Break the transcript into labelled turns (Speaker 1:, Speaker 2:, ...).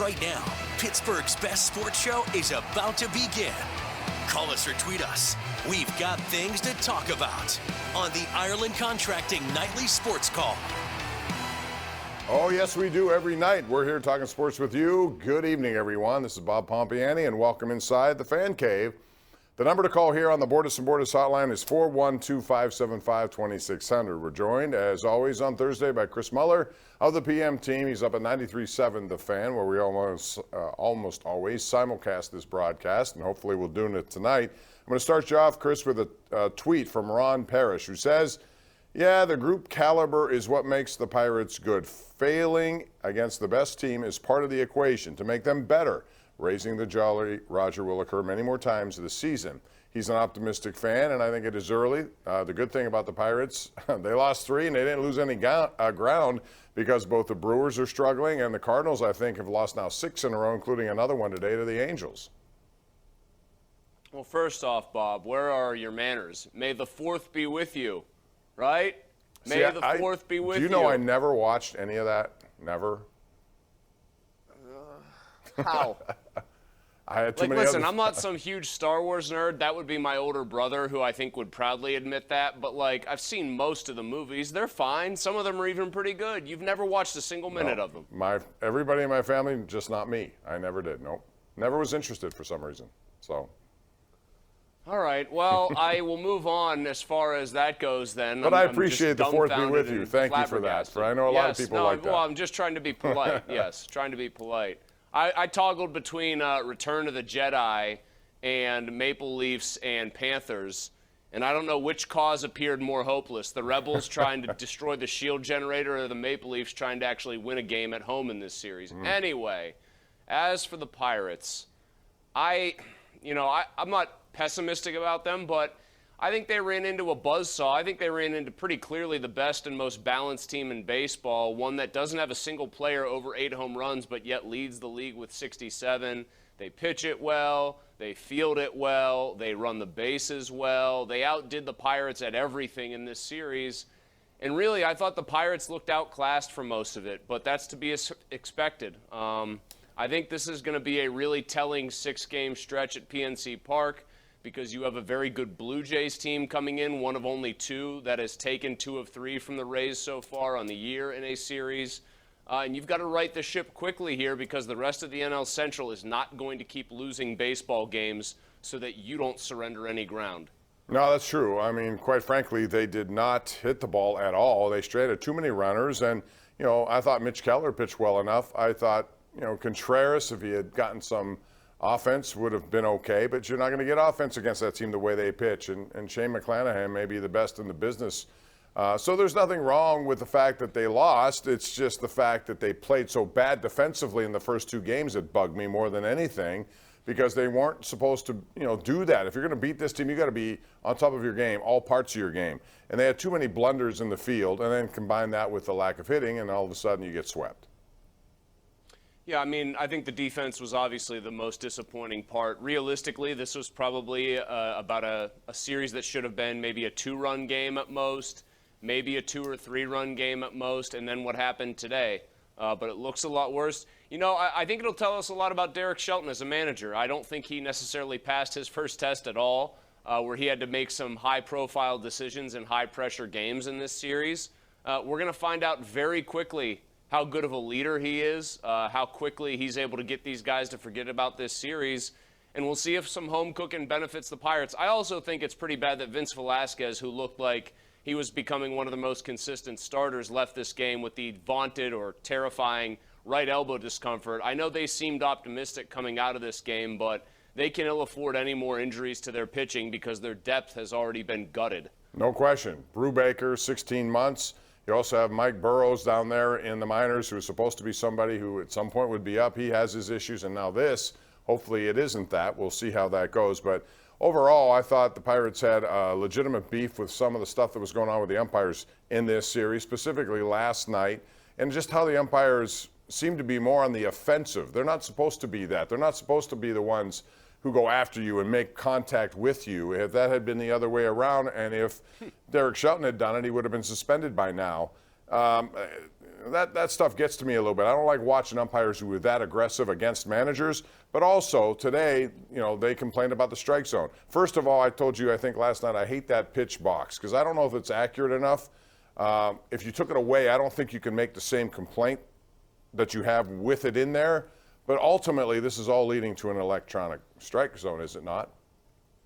Speaker 1: right now. Pittsburgh's best sports show is about to begin. Call us or tweet us. We've got things to talk about on the Ireland Contracting Nightly Sports Call.
Speaker 2: Oh, yes, we do every night. We're here talking sports with you. Good evening, everyone. This is Bob Pompeani, and welcome inside the Fan Cave. The number to call here on the Bordas and Bordas hotline is 412-575-2600. We're joined, as always, on Thursday by Chris Mueller of the PM team. He's up at 93.7 The Fan, where we almost always simulcast this broadcast, and hopefully we'll do it tonight. I'm going to start you off, Chris, with a tweet from Ron Parrish, who says, yeah, the group caliber is what makes the Pirates good. Failing against the best team is part of the equation to make them better. Raising the jolly Roger will occur many more times this season. He's an optimistic fan, and I think it is early. The good thing about the Pirates, they lost 3, and they didn't lose any ground because both the Brewers are struggling, and the Cardinals, I think, have lost now 6 in a row, including another one today to the Angels.
Speaker 3: Well, first off, Bob, where are your manners? May the 4th be with you, right? May the 4th be with you.
Speaker 2: Do you know I never watched any of that? Never.
Speaker 3: How?
Speaker 2: I had too many
Speaker 3: listen,
Speaker 2: other...
Speaker 3: I'm not some huge Star Wars nerd. That would be my older brother, who I think would proudly admit that. But, I've seen most of the movies. They're fine. Some of them are even pretty good. You've never watched a single minute of them.
Speaker 2: Everybody in my family, just not me. I never did. Nope. Never was interested for some reason. So...
Speaker 3: All right. Well, I will move on as far as that goes then.
Speaker 2: But I appreciate the 4th be with you. Thank you for that. For I know a lot of people like that.
Speaker 3: Well, I'm just trying to be polite. Yes, trying to be polite. I toggled between Return of the Jedi and Maple Leafs and Panthers, and I don't know which cause appeared more hopeless, the Rebels trying to destroy the shield generator or the Maple Leafs trying to actually win a game at home in this series. Anyway, as for the Pirates, I'm not pessimistic about them, but I think they ran into a buzzsaw. I think they ran into pretty clearly the best and most balanced team in baseball, one that doesn't have a single player over 8 home runs, but yet leads the league with 67. They pitch it well. They field it well. They run the bases well. They outdid the Pirates at everything in this series. And really, I thought the Pirates looked outclassed for most of it, but that's to be expected. I think this is going to be a really telling 6-game stretch at PNC Park, because you have a very good Blue Jays team coming in, one of only 2 that has taken 2 of 3 from the Rays so far on the year in a series. And you've got to right the ship quickly here, because the rest of the NL Central is not going to keep losing baseball games so that you don't surrender any ground.
Speaker 2: No, that's true. I mean, quite frankly, they did not hit the ball at all. They straight had too many runners, and, I thought Mitch Keller pitched well enough. I thought, Contreras, if he had gotten some offense, would have been okay, but you're not going to get offense against that team the way they pitch. And Shane McClanahan may be the best in the business. So there's nothing wrong with the fact that they lost. It's just the fact that they played so bad defensively in the first 2 games that bugged me more than anything, because they weren't supposed to, do that. If you're going to beat this team, you got to be on top of your game, all parts of your game. And they had too many blunders in the field, and then combine that with the lack of hitting, and all of a sudden you get swept.
Speaker 3: Yeah, I mean, I think the defense was obviously the most disappointing part. Realistically, this was probably about a series that should have been maybe a 2-run game at most, maybe a 2 or 3-run game at most, and then what happened today. But it looks a lot worse. I think it'll tell us a lot about Derek Shelton as a manager. I don't think he necessarily passed his first test at all, where he had to make some high-profile decisions in high-pressure games in this series. We're going to find out very quickly how good of a leader he is, how quickly he's able to get these guys to forget about this series, and we'll see if some home cooking benefits the Pirates. I also think it's pretty bad that Vince Velasquez, who looked like he was becoming one of the most consistent starters, left this game with the vaunted or terrifying right elbow discomfort. I know they seemed optimistic coming out of this game, but they can ill afford any more injuries to their pitching because their depth has already been gutted.
Speaker 2: No question. Brubaker, 16 months. You also have Mike Burrows down there in the minors, who is supposed to be somebody who at some point would be up. He has his issues, and now this. Hopefully it isn't that. We'll see how that goes. But overall, I thought the Pirates had legitimate beef with some of the stuff that was going on with the umpires in this series, specifically last night, and just how the umpires seem to be more on the offensive. They're not supposed to be that. They're not supposed to be the ones who go after you and make contact with you. If that had been the other way around, and if Derek Shelton had done it, he would have been suspended by now. That stuff gets to me a little bit. I don't like watching umpires who are that aggressive against managers. But also today, they complained about the strike zone. First of all, I told you, I think last night, I hate that pitch box because I don't know if it's accurate enough. If you took it away, I don't think you can make the same complaint that you have with it in there. But ultimately, this is all leading to an electronic strike zone, is it not?